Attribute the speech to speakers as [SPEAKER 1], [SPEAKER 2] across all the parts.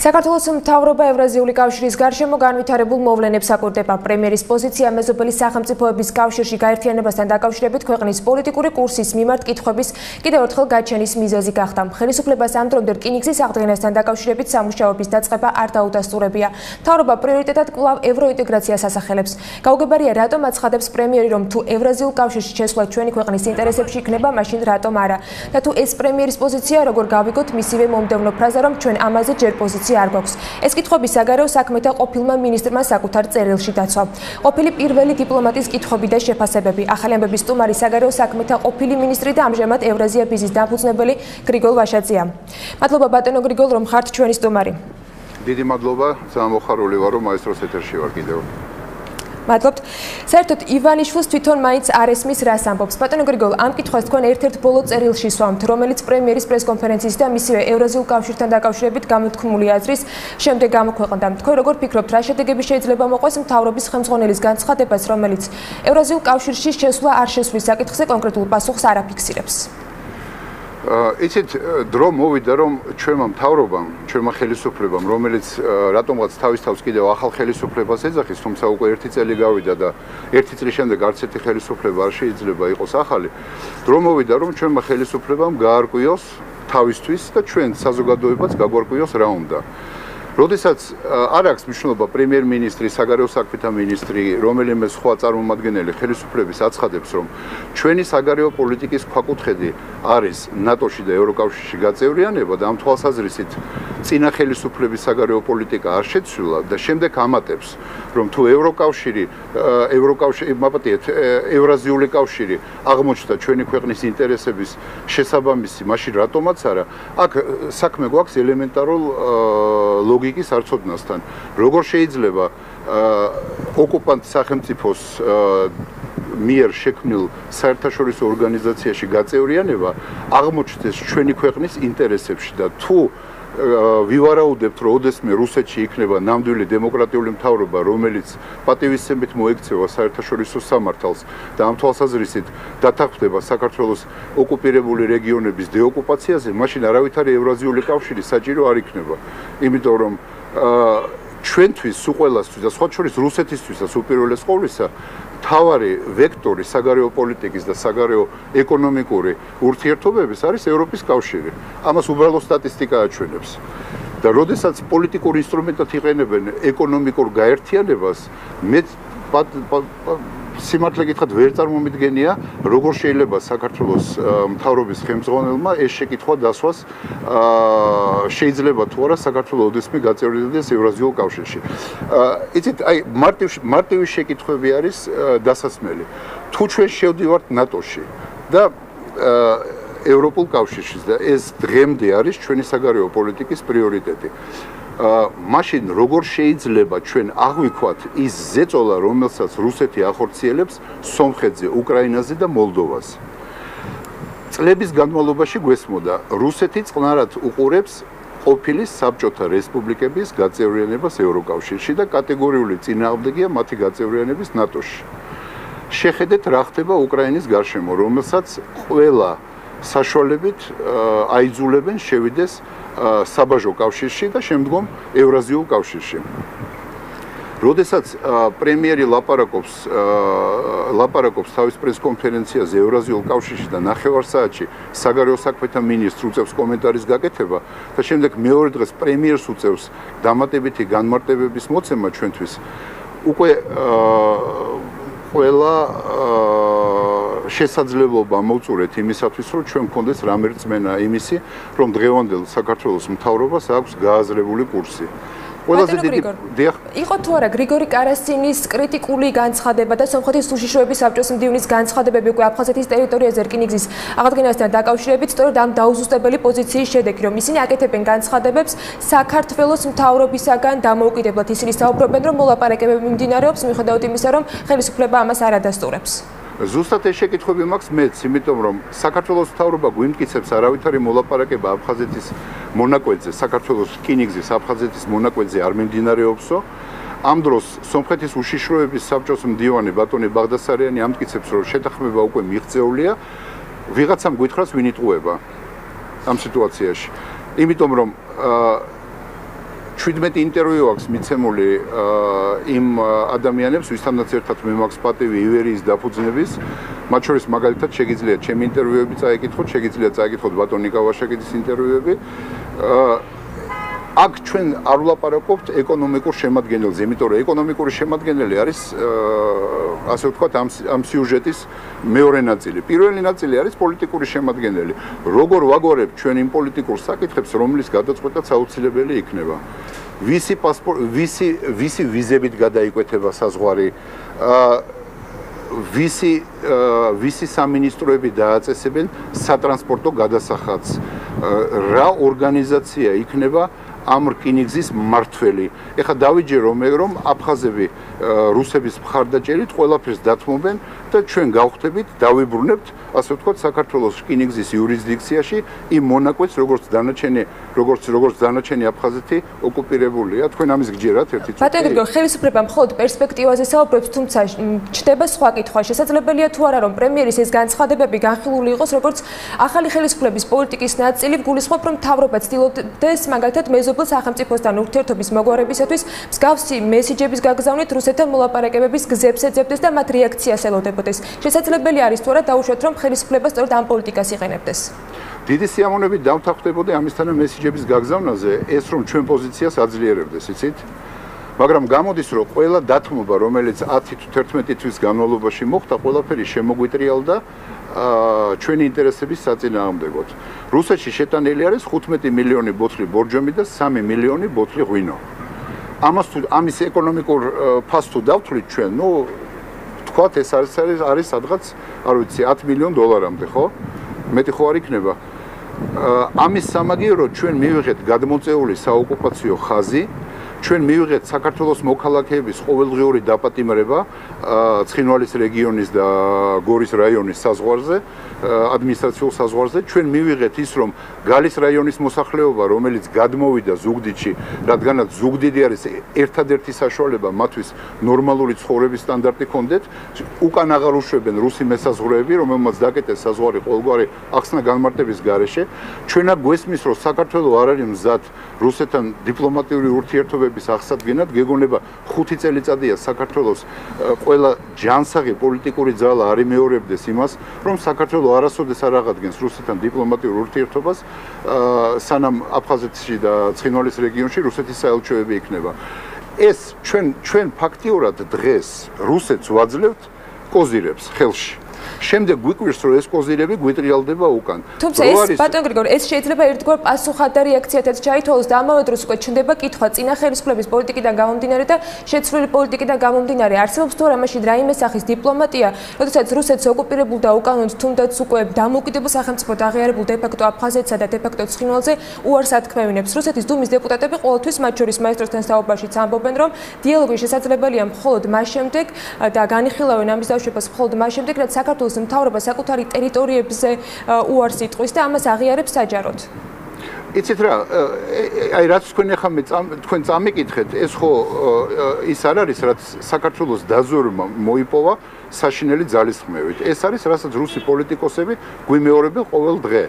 [SPEAKER 1] საქართველოს მთავრობა ევრაზიული კავშირის გარშემო განვითარებულ მოვლენებს აკვირდება. პრემიერის პოზიცია მეზობელი სახელმწიფოების კავშირში გაერთიანებასთან დაკავშირებით ქვეყნის პოლიტიკური კურსის მიმართ კითხვების კიდევ ერთხელ გაჩენის მიზეზი გახდა. ხელისუფლებას ამ დრომდე რკინიგზის აღდგენასთან დაკავშირებით სამუშაოების დაწყება არ დაუდასტურებია. მთავრობა პრიორიტეტად კვლავ ევროინტეგრაციას ასახელებს. გაუგებარია, რატომ აცხადებს პრემიერი, რომ თუ ევრაზიულ კავშირში შესვლა ჩვენი ქვეყნის ინტერესებში იქნება, მაშინ რატომ არა? და თუ ეს პრემიერის პოზიცია, როგორ გავიგოთ მისივე მომდევნო ფრაზა, რომ ჩვენ ამაზე ჯერ პოზიცია არ გვაქვს. ეს კითხვები საგარეო საქმეთა ყოფილმა მინისტრმა საკუთარ წერილში დაცვა. ყოფილი პირველი დიპლომატის კითხვები და შეფასებები. ახალი ამბების სტუმარი საგარეო საქმეთა ყოფილი მინისტრი და ამჟამად ევრაზია ბიზის დამფუძნებელი გრიგოლ ვაშაძეა. მადლობა ბატონო გრიგოლ, რომ ხართ ჩვენი სტუმარი.
[SPEAKER 2] დიდი მადლობა, სამოხარული ვარ, რომ მაესტროს ეთერში ვარ კიდევ.
[SPEAKER 1] მადლობთ. საერთოდ ივანიშვილს თვითონ მაინც არ ესმის რას ამბობს. ბატონო გრიგოლ, ამ კითხვას თქვენ ერთ-ერთ ბოლო წერილში სვამთ, რომელიც პრემიერის პრესკონფერენციის და მისივე ევრაზიულ კავშირთან დაკავშირებით გამოთქმული აზრის შემდეგ გამოქვეყნდა. თქვენ როგორ ფიქრობთ, რა შედეგები შეიძლება მოყვეს მთავრობის ხელმძღვანელის განცხადებას, რომელიც ევრაზიულ კავშირში შესვლა არ შესვლის საკითხზე კონკრეტულ პასუხს არ აფიქსირებს?
[SPEAKER 2] იცით, დრო მოვიდა, რომ ჩვენმა მთავრობამ, ჩვენმა ხელისუფლებამ, რომელიც რატომღაც თავის თავს კიდევ ახალ ხელისუფლებას ეძახის, თუმცა უკვე ერთი წელი გავიდა და ერთი წლის შემდეგ არც ერთი ხელისუფლება არ შეიძლება იყოს ახალი. დრო მოვიდა, რომ ჩვენმა ხელისუფლებამ გაარკვიოს თავისთვის და ჩვენ საზოგადოებაც გაგვარკვიოს რა უნდა. როდესაც არ აქვს მნიშვნელობა პრემიერ-მინისტრი, საგარეო საქმეთა მინისტრი, რომელიმე სხვა წარმომადგენელი ხელისუფლების აცხადებს, რომ ჩვენი საგარეო პოლიტიკის ქვაკუთხედი არის ნატოში და ევროკავშირში გაწევრიანება და ამ თვალსაზრისით წინა ხელისუფლების საგარეო პოლიტიკა არ შეცვლილა და შემდეგ ამატებს, რომ თუ ევრაზიული კავშირი აღმოჩნდა ჩვენი ქვეყნის ინტერესების შესაბამისი, მაშინ რატომაც არა, აქ საქმე გვაქვს ელემენტარულ ლოგიკის არცოდნასთან. როგორ შეიძლება ოკუპანტ სახელმწიფოს მიერ შექმნილ საერთაშორისო ორგანიზაციაში გაწევრიანება აღმოჩნდეს ჩვენი ქვეყნის ინტერესებში და თუ ვივარაუდებთ, რომ ოდესმე რუსეთში იქნება ნამდვილი დემოკრატიული მთავრობა, რომელიც პატივისცემით მოექცევა საერთაშორისო სამართალს და ამ თვალსაზრისით დათანხმდება საქართველოს ოკუპირებული რეგიონების დეოკუპაციაზე, მაშინ არავითარი ევრაზიული კავშირი საჭირო არ იქნება. იმიტომ რომ ჩვენთვის, უყველასთვის და სხვა შორის რუსეთისთვისაც უპირველეს ყოვლისა მთავარი ვექტორი საგარეო პოლიტიკის და საგარეო ეკონომიკური ურთიერთობების არის ევროპის კავშირი. ამას უბრალო სტატისტიკა აჩვენებს. და როდესაც პოლიტიკურ ინსტრუმენტად იყენებენ ეკონომიკურ გაერთიანებას, მე სიმართლე გითხრათ ვერ წარმომიდგენია, როგორ შეიძლება საქართველოს მთავრობის ხელმძღვანელმა ეს შეკითხვა დასვას შეიძლება თუ არა საქართველოს ოდესმე გაწევრიანდეს ევრაზიულ კავშირში. იცით, აი მარტივი შეკითხვები არის დასასმელი. თუ ჩვენ შევდივართ ნატოში და ევროპულ კავშირში და ეს დღემდე არის ჩვენი საგარეო პოლიტიკის პრიორიტეტი. მაშინ როგორ შეიძლება ჩვენ აღვიქვათ ის ზეწოლა, რომელსაც რუსეთი ახორციელებს სომხეთზე, უკრაინაზე და მოლდოვაზე. წლების განმავლობაში გვესმოდა, რუსეთი წყნარად უყურებს ყოფილი საბჭოთა რესპუბლიკების გაწევრიანებას ევროკავშირში და კატეგორიული წინააღმდეგია მათი გაწევრიანების ნატოში. შეხედეთ, რა ხდება უკრაინის გარშემო, რომელსაც ყველა საშუალებით აიძულებენ შევიდეს საბაჟო კავშირში და შემდგომ ევრაზიულ კავშირში. როდესაც პრემიერი ლაპარაკობს თავის პრესკონფერენციაზე ევრაზიულ კავშირში და 9 საათში საგარეო საქმეთა მინისტრს უწევს კომენტარის გაკეთება და შემდეგ მეორე დღეს პრემიერს უწევს დამატებითი განმარტებების მოცემა ჩვენთვის, უკვე ყველა შესაძლებლობა მოვწურეთ იმისათვის, რომ ჩვენ მქონდეს რამე რწმენა იმისი, რომ დღევანდელ საქართველოს მთავრობას აქვს გააზრებული კურსი. ყველაზე დიდი
[SPEAKER 1] იყო თუ არა გრიგორი კარასინის კრიტიკული განცხადება და სომხეთის უშიშროების საბჭოს მდივნის განცხადებები უკვე აფხაზეთის ტერიტორიაზე რკინიგზის აღდგენასთან დაკავშირებით, სწორედ ამ დაუზუსტებელი პოზიციის შედეგი, რომ ისინი აკეთებენ განცხადებებს საქართველოს მთავრობისაგან დამოუკიდებლად. ისინი საუბრობენ, რომ მოლაპარაკებები მიმდინარეობს, მიუხედავად იმისა, რომ ხელისუფლება ამას არ ადასტურებს.
[SPEAKER 2] ზუსტად ეს შეკითხვები მაქვს მეც, იმიტომ რომ საქართველოს მთავრობა გვიმტკიცებს არავითარი მოლაპარაკება აფხაზეთის მონაკვეთზე, საქართველოს რკინიგზის აფხაზეთის მონაკვეთზე არ მიმდინარეობსო. ამ დროს სომხეთის უშიშროების საბჭოს მდივანი ბატონი ბაღდასარიანი ამტკიცებს, რომ შეთანხმება უკვე მიღწეულია, ვიღაცამ გითხრას ვინ იტყუება ამ სიტუაციაში. იმიტომ რომ 17 ინტერვიუ აქვს მიცემული იმ ადამიანებს, ვისთანაც ერთად მე მაქვს პატივი ივერიის დაფუძნების, მათ შორის მაგალითად შეგიძლიათ ჩემი ინტერვიუები წაიკითხოთ, შეგიძლიათ წაიკითხოთ ბატონ ნიკა ვაშაკიძის ინტერვიუები. აქ ჩვენ არ ვლაპარაკობთ ეკონომიკურ შემადგენელზე, იმიტომ რომ ეკონომიკური შემადგენელი არის ასე ვთქვათ ამ სიუჟეტის მეორე ნაწილი. პირველი ნაწილი არის პოლიტიკური შემადგენელი. როგორ ვაგვარებთ ჩვენ იმ პოლიტიკურ საკითხებს, რომლის გადაწყვეტაც აუცილებელი იქნება. ვისი ვიზებით გადაიკვეთება საზღვარი, ვისი სამინისტროები დააწესებენ სატრანსპორტო გადასახადს, რა ორგანიზაცია იქნება ამ რკინიგზის მმართველი. ეხლა დავიჯე რომ აფხაზები რუსების მხარდაჭერით ყველაფერს დათმობენ და ჩვენ გავხდებით, დავიბრუნებთ, ასე ვთქვათ, საქართველოს რკინიგზის იურისდიქციაში იმ მონაკვეთს, როგორც დანარჩენი აფხაზეთი ოკუპირებულია. თქვენ ამის გჯერათ ერთი წუთი.
[SPEAKER 1] ბატონო გრიგორ, ხელისუფლება მხოლოდ პერსპექტივაზე საუბრობს, თუმცა ჩდება სხვა კითხვა. შესაძლებელია თუ არა, რომ პრემიერის ეს განცხადებები განხილული იყოს, როგორც ახალი ხელისუფლების პოლიტიკის ნაწილი, გულისხმობ, რომ მთავრობა ცდილობდეს მაგალითად მეზობელ სახელმწიფოსთან ურთიერთობის მოგვარებისათვის მსგავსი მესიჯების გაგზავნით რუსეთთან მოლაპარაკებების გზებს ეძებდეს და მათ რეაქციას ელოდებოდეს. შესაძლებელი არის თუ არა დაუშვათ, რომ ხელისუფლება სწორედ ამ პოლიტიკას იყენებდეს.
[SPEAKER 2] დიდი სიამოვნებით დავთანხმდებოდი ამისთანა მესიჯების გაგზავნაზე, ეს რომ ჩვენ პოზიციას აძლიერებდეს, იცით? მაგრამ გამოდის, რომ ყველა დათმობა, რომელიც 10 თუ 11 თვის განმავლობაში მოხდა, ყველაფერი შემოგვიტრიალდა ჩვენი ინტერესების საწინააღმდეგოდ. რუსეთში შეტანილი არის 15 მილიონი ბოთლი ბორჯომი და 3 მილიონი ბოთლი ღვინო. ამის ეკონომიკურ ფასს თუ დავთვლით ჩვენ, თქვათ ეს არის სადღაც, არ ვიცი, 10 მილიონ დოლარამდე, ხო? მეტი ხო არ იქნება. ამის სამაგიეროდ ჩვენ მივიღეთ გადმოწეული საოკუპაციო ხაზი, ჩვენ მივიღეთ საქართველოს მოქალაქეების ყოველდღიური დაპატიმრება ცხინვალის რეგიონის და გორის რაიონის საზღვარზე, ადმინისტრაციულ საზღვარზე. ჩვენ მივიღეთ ის, რომ გალის რაიონის მოსახლეობა, რომელიც გადმოვიდა ზუგდიდში, რადგანაც ზუგდიდი არის ერთადერთი საშუალება მათთვის ნორმალური ცხოვრების სტანდარტი ჰქონდეთ, უკან აღარ უშვებენ რუსი მესაზღვრეები, რომელმაც დაკეტეს საზღვარი ყოველგვარი ახსნა განმარტების გარეშე. ჩვენა გვესმის, რომ საქართველოს არ არის მზად რუსეთთან დიპლომატიური ურთიერთობების აღსადგენად, გეგონება 5 წელიწადია საქართველოს ყველა ჯანსაღი პოლიტიკური ძალა არ იმეორებდეს იმას, რომ საქართველოს არასოდეს არ აღადგენს რუსეთთან დიპლომატიურ ურთიერთობას, სანამ აფხაზეთში და ცხინვალის რეგიონში რუსეთის საელჩოები იქნება. ეს ჩვენ ფაქტიურად დღეს რუსეთს ვაძლევთ კოზირებს ხელში. შემდეგ გვიკვირს, რომ ეს კოზირები გვიტრიალდება უკან.
[SPEAKER 1] თუმცა ეს ბატონ გრიგორ, ეს შეიძლება ერთგვარ პასუხად და რეაქციათაც ჩაითვალოს და ამავე დროს უკვე ჩნდება კითხვა წინა ხელისუფლების პოლიტიკიდან გამომდინარე და შეცვლილი პოლიტიკიდან გამომდინარე. არსებობს თუ არა მაშინ რაიმე სახის დიპლომატია, როდესაც რუსეთს ოკუპირებულ და უკანონოდ თუნდაც უკვე დამოუკიდებელ სახელმწიფოდ აღიარებულ დე-ფაქტო აფხაზეთსა და დე-ფაქტო ცხინვალზე უარს ათქმევინებს. რუსეთის დუმის დეპუტატები ყოველთვის მათ შორის მაესტროსთან საუბარშიც ამბობენ, რომ დიალოგი შესაძლებელია მხოლოდ მას შემდეგ და განიხილავენ ამის დაშვებას მხოლოდ მას შემდეგ, რაც საქართველოს მთავრობა საკუთარი ტერიტორიებზე უარს იტყვის და ამას აღიარებს საჯაროდ.
[SPEAKER 2] იცით რა, აი რაც თქვენ წამიკითხეთ, ეს ხო ის არ არის, რაც საქართველოს დაზვერვმა მოიპოვა საშინელი ძალისხმევით. ეს არის, რასაც რუსი პოლიტიკოსები გვიმეორებენ ყოველ დღე.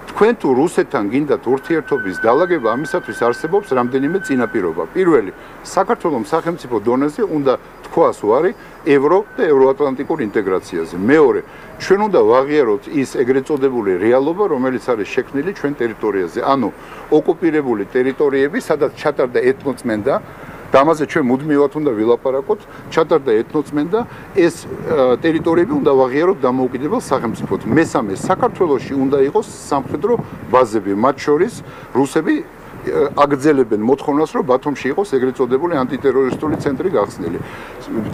[SPEAKER 2] თქვენ თუ რუსეთთან გინდათ ურთიერთობის დალაგება, ამისათვის არსებობს რამდენიმე წინაპირობა. პირველი, საქართველოს სახელმწიფო დონეზე უნდა თქვას უარი ევრო და ევროატლანტიკურ ინტეგრაციაზე. მეორე, ჩვენ უნდა ვაღიაროთ ის ეგრეთ წოდებული რეალობა, რომელიც არის შექმნილი ჩვენ ტერიტორიაზე. ანუ ოკუპირებული ტერიტორიები, სადაც ჩატარდა ეთნოწმენდა, და ამაზე ჩვენ მუდმივად უნდა ვილაპარაკოთ, ჩატარდა ეთნოწმენდა, ეს ტერიტორიები უნდა ვაღიაროთ დამოუკიდებელ სახელმწიფოდ. მესამე, საქართველოში უნდა იყოს სამხედრო ბაზები, მათ შორის რუსები აგრძელებენ მოთხოვნას, რომ ბათუმში იყოს ეგრეთ წოდებული ანტიტერორისტული ცენტრი გახსნილი.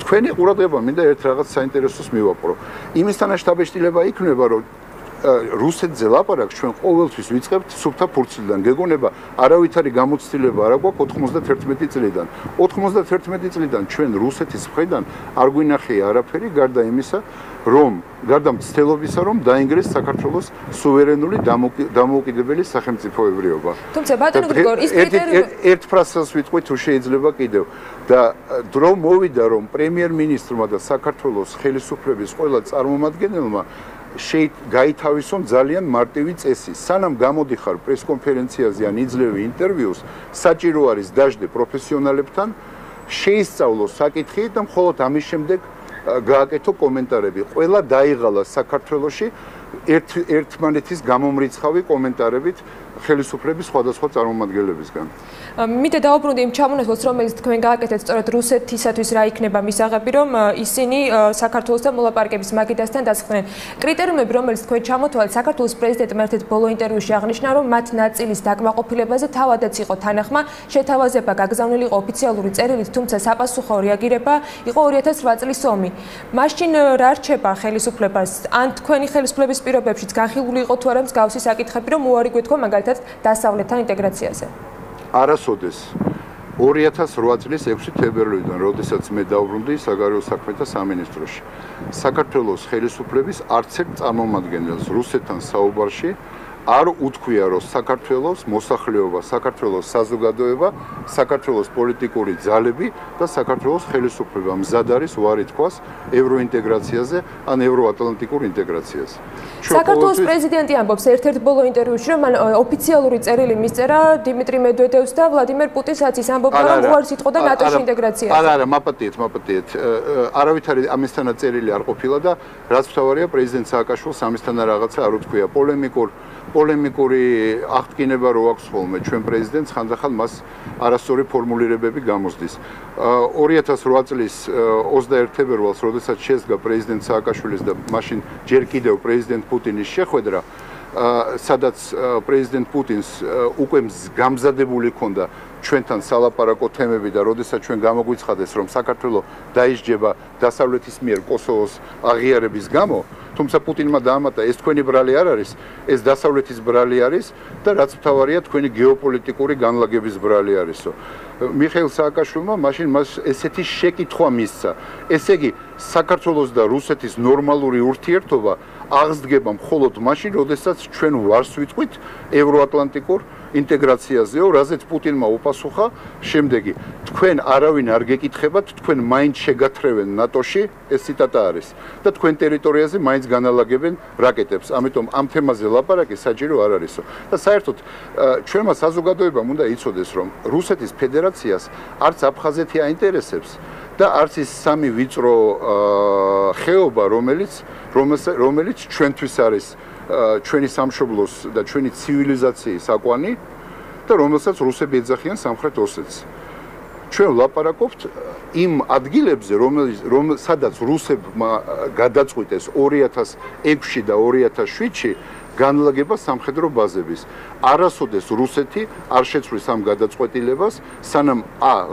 [SPEAKER 2] თქვენი ყურადღება მინდა ერთ რაღაც საინტერესოს მივაპყრო. იმისთანა შთაბეჭდილება იქნება, რომ რუსეთზე ლაპარაკს ჩვენ ყოველთვის ვიწყებთ სუფთა ფურცლიდან. გეგონება არავითარი გამოცდილება არ აქვს 91 წლიდან. 91 წლიდან ჩვენ რუსეთის მხრიდან არ გვინახია არაფერი გარდა იმისა, რომ გარდა მცდელობისა, რომ დაინგრეს საქართველოს სუვერენული დამოუკიდებელი სახელმწიფოებრიობა.
[SPEAKER 1] თუმცა ბატონო გრიგორ, ის კრიტერიუმი
[SPEAKER 2] ერთ ფრაზას ვიტყვით, თუ შეიძლება კიდევ და დრო მოვიდა, რომ პრემიერ-მინისტრმა და საქართველოს ხელისუფლების ყველა წარმომადგენელმა გაითავისონ ძალიან მარტივი წესი. სანამ გამოდიხარ პრესკონფერენციაზე ან იძლევი ინტერვიუს, საჭირო არის დაждდე პროფესიონალებთან, შეისწავლო საკითხი და მხოლოდ ამის შემდეგ გააკეთო კომენტარები. ყველა დაიღალა საქართველოში ერთმანეთის გამომრიცხავი კომენტარებით ხელისუფლების სხვადასხვა წარმომადგენლებისგან.
[SPEAKER 1] მითხე დაუბრუნდი იმ ჩამონათვალს, რომელიც თქვენ გააკეთეთ სწორედ რუსეთისათვის რა იქნება მისაღები, რომ ისინი საქართველოსთან მოლაპარაკების მაგიდასთან დასხდნენ. კრიტერიუმები, რომელიც თქვენ ჩამოთვალეთ, საქართველოს პრეზიდენტმა ერთ-ერთ ბოლო ინტერვიუში აღნიშნა, რომ მათ ნაწილის დაკმაყოფილებაზე თავადაც იყო თანახმა, შეთავაზება გაგზავნილი იყო ოფიციალური წერილით, თუმცა საპასუხო რეაგირება იყო 2008 წლის ომი. მაშინ რა რჩება ხელისუფლებას? ან თქვენი ხელისუფლების პირობებშიც განხილული იყო თუ არა მსგავსი საკითხები, რომ უარი გვეთქვა მაგალითად დასავლეთთან ინტეგრაციაზე?
[SPEAKER 2] არასოდეს 2008 წლის 6 თებერვლიდან, როდესაც მე დავბრუნდი საგარეო საქმეთა სამინისტროში, საქართველოს ხელისუფლების არც ერთ წარმომადგენელს რუსეთთან საუბარში არ უთქვია, რომ საქართველოს მოსახლეობა, საქართველოს საზოგადოება, საქართველოს პოლიტიკური ძალები და საქართველოს ხელისუფლება მზად არის უარი თქვას ევროინტეგრაციაზე ან ევროატლანტიკურ ინტეგრაციაზე.
[SPEAKER 1] საქართველოს პრეზიდენტი ამბობს ერთ-ერთ ბოლო ინტერვიუში, რომ მან ოფიციალური წერილი მისწერა დიმიტრი მედვედევს და ვლადიმერ პუტინს, რაც ის ამბობდა, რომ უარს იტყოდა ნატოში ინტეგრაციაზე.
[SPEAKER 2] არა, მაპატიეთ. არავითარი ამისთანა წერილი არ ყოფილა და რაც მთავარია, პრეზიდენტ სააკაშვილს ამისთანა რაღაცა არ უთქვია. პოლემიკური აღდგინება რო აქვს ხოლმე ჩვენ პრეზიდენტს, ხანდახან მას არასწორი ფორმულირებები გამოსდის. 2008 წლის 21 თებერვალს, როდესაც შესდგა პრეზიდენტ სააკაშვილის და მაშინ ჯერ კიდევ პრეზიდენტ პუტინის შეხვედრა, სადაც პრეზიდენტ პუტინს უკვე გამზადებული ჰქონდა ჩვენთან სალაპარაკო თემები და როდესაც ჩვენ გამოგვიცხადეს, რომ საქართველო დაისჯება დასავლეთის მიერ კოსოვოს აღიარების გამო, თუმცა პუტინმა დაამატა, ეს თქვენი ბრალი არ არის, ეს დასავლეთის ბრალი არის და რაც მთავარია, თქვენი გეოპოლიტიკური განლაგების ბრალი არისო. მიხეილ სააკაშვილმა მაშინ მას ესეთი შეკითხვა მისცა. ესე იგი, საქართველოს და რუსეთის ნორმალური ურთიერთობა აღსდგება მხოლოდ მაშინ, როდესაც ჩვენ ვარს ვიტყვით ევროატლანტიკურ ინტეგრაციაზეო, რაზეც პუტინმა უპასუხა შემდეგი, თქვენ არავინ არ გეკითხებათ, თქვენ მაინც შეგათრევენ ნატოში, ეს ციტატა არის და თქვენ ტერიტორიაზე მაინც განალაგებენ რაკეტებს. ამიტომ ამ თემაზე ლაპარაკი საჭირო არ არისო. და საერთოდ ჩვენმა საზოგადოებამ უნდა იცოდეს, რომ რუსეთის ფედერაციას არც აფხაზეთი აინტერესებს და არც ის სამი ვიწრო ხეობა, რომელიც ჩვენთვის არის ჩვენი სამშობლოს და ჩვენი ცივილიზაციის აკვანი და რომელსაც რუსები ეძახიან სამხრეთ ოსეთს. ჩვენ ვლაპარაკობთ იმ ადგილებზე, სადაც რუსებმა გადაწყვიტეს 2006 და 2007-ში განლაგება სამხედრო ბაზების. არასოდეს რუსეთი არ შეცვლის ამ გადაწყვეტილებას, სანამ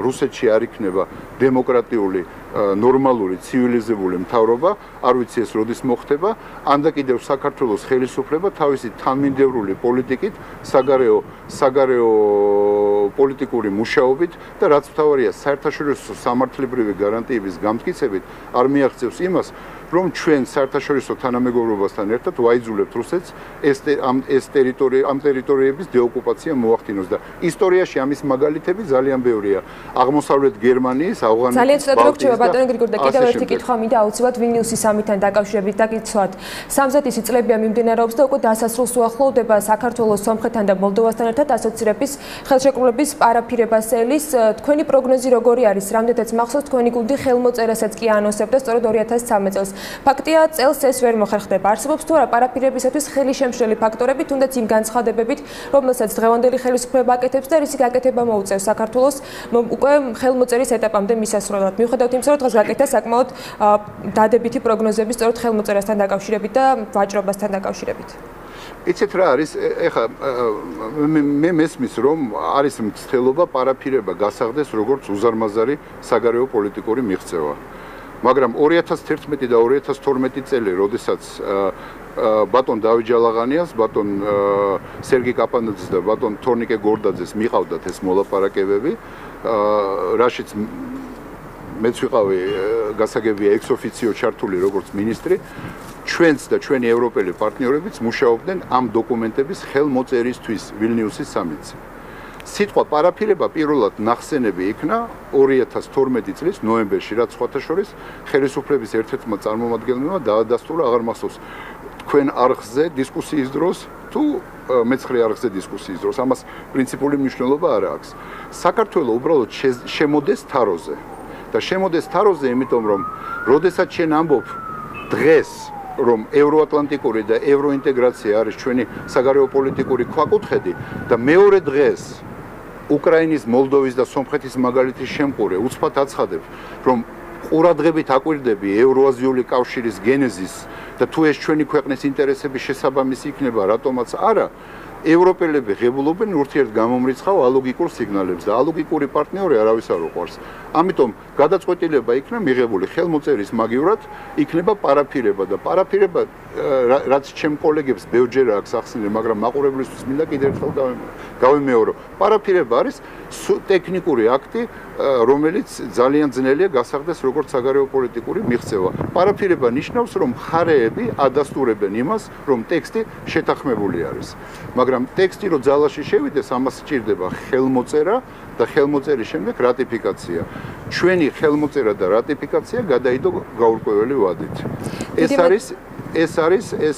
[SPEAKER 2] რუსეთში არ იქნება დემოკრატიული, ნორმალური, ცივილიზებული მთავრობა, არ ვიცი ეს როდის მოხდება, ან და კიდევ საქართველოს ხელისუფლება თავისი თანმიმდევრული პოლიტიკით, საგარეო პოლიტიკური მუშაობით და რაც მთავარია, საერთაშორისო სამართლებრივი გარანტიების გამტკიცებით არ მიაღწევს იმას, რომ ჩვენ საერთაშორისო თანამეგობრობასთან ერთად ვაიძულებთ რუსეთს ამ ტერიტორიების დეოკუპაცია მოახდინოს და ისტორიაში ამის მაგალითები ძალიან ბევრია. აღმოსავლეთ გერმანიის, ავღანეთის,
[SPEAKER 1] ძალიან ცუდად რჩება ბატონო გრიგორი და კიდევ ერთი კითხვა მინდა აუცილებლად ვილნიუსის სამიტთან დაკავშირებით დაგიცვათ. 30 წლებია მიმდინარეობს და უკვე დასასრულს უახლოვდება საქართველოს, სომხეთთან და მოლდოვასთან ერთად ასოცირების ხელშეკრულების პარაფირებას ელის. თქვენი პროგნოზი როგორი არის? რამდენადაც მახსოვს თქვენი გუნდი ხელმოწერასაც კი აანონსებდა სწორედ 2013 წელს. ფაქტია, წელს ეს ვერ მოხერხდება. არსებობს თუ არა პარაფირებისათვის ხელისშემშლელი ფაქტორები, თუნდაც იმ განცხადებებით, რომელსაც დღევანდელი ხელისუფლება აკეთებს და რისი გაკეთება მოუწევს საქართველოს უკვე ხელმოწერის ეტაპამდე მისასვლელად. მიუხედავად იმისა, რომ დღეს გაკეთდა საკმაოდ დადებითი პროგნოზები სწორედ ხელმოწერასთან დაკავშირებით და ვაჭრობასთან დაკავშირებით.
[SPEAKER 2] იცით რა არის, ეხლა მე მესმის, რომ არის მცდელობა პარაფირება გასაღდეს როგორც უზარმაზარი საგარეო პოლიტიკური მიღწევა. მაგრამ 2011 და 2012 წელი, როდესაც ბატონ დავით ჯალაღანიას, ბატონ სერგი კაპანაძეს და ბატონ თორნიკე გორდაძეს მიყავდათ ეს მოლაპარაკებები, რაშიც მეც ვიყავი გასაგებია ექს-ოფიციო ჩართული როგორც მინისტრი, ჩვენც და ჩვენი ევროპელი პარტნიორებიც მუშაობდნენ ამ დოკუმენტების ხელმოწერისთვის ვილნიუსის სამიტზე. სიტყვა პარაფირება პირველად ნახსენები იქნა 2012 წლის ნოემბერში, რაც სხვათა შორის ხელისუფლების ერთ-ერთმა წარმომადგენელმა დაადასტურა, აღარ მახსოვს თქვენ არხზე დისკუსიის დროს თუ მეცხრე არხზე დისკუსიის დროს ამას პრინციპული მნიშვნელობა არ აქვს. საქართველოს უბრალოდ შემოდეს თაროზე და შემოდეს თაროზე, იმიტომ რომ როდესაც შენ ამბობ დღეს რომ ევროატლანტიკური და ევროინტეგრაცია არის ჩვენი საგარეო პოლიტიკური ქვაკუთხედი და მეორე დღეს უკრაინის, მოლდოვის და სომხეთის მაგალითის შემყურე უცბად აცხადებ, რომ ყურადღებით აკვირდები ევროაზიული კავშირის გენეზის და თუ ეს ჩვენი ქვეყნის ინტერესების შესაბამისი იქნება, რატომაც არა, ევროპელები ღებულობენ ურთიერთგამომრიცხავ ალოგიკურ სიგნალებს და ალოგიკური პარტნიორი არავის არ უყვარს. ამიტომ გადაწყვეტილება იქნება მიღებული ხელმოწერის მაგივრად, იქნება პარაფირება და პარაფირება რაც ჩემ კოლეგებს ბევრჯერ აქვს ახსნილი, მაგრამ მაყურებლისთვის მინდა კიდევ ერთხელ გავიმეორო. პარაფირება არის ტექნიკური აქტი, რომელიც ძალიან ძნელია გასახდეს როგორც საგარეო პოლიტიკური მიღწევა. პარაფირება ნიშნავს, რომ მხარეები ადასტურებენ იმას, რომ ტექსტი შეთანხმებული არის. მაგრამ ტექსტი რო ძალაში შევიდეს, ამას სჭირდება ხელმოწერა და ხელმოწერის შემდეგ რატიფიკაცია. ჩვენი ხელმოწერა და რატიფიკაცია გადაიდო გაურკვეველი ვადით. ეს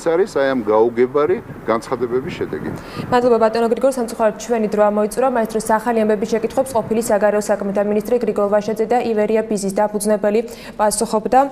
[SPEAKER 2] არის აი ამ გაუგებარი განცხადებების შედეგი.
[SPEAKER 1] მადლობა ბატონო გრიგორ, სამწუხაროდ ჩვენი დრო ამოიწურა, მაინც დროს ახალი ამბების შეკითხვებს ყოფილი საგარეო საქმეთა მინისტრი გრიგოლ ვაშაძე და ივერია ბიზის დაფუძნებელი პასუხობდა.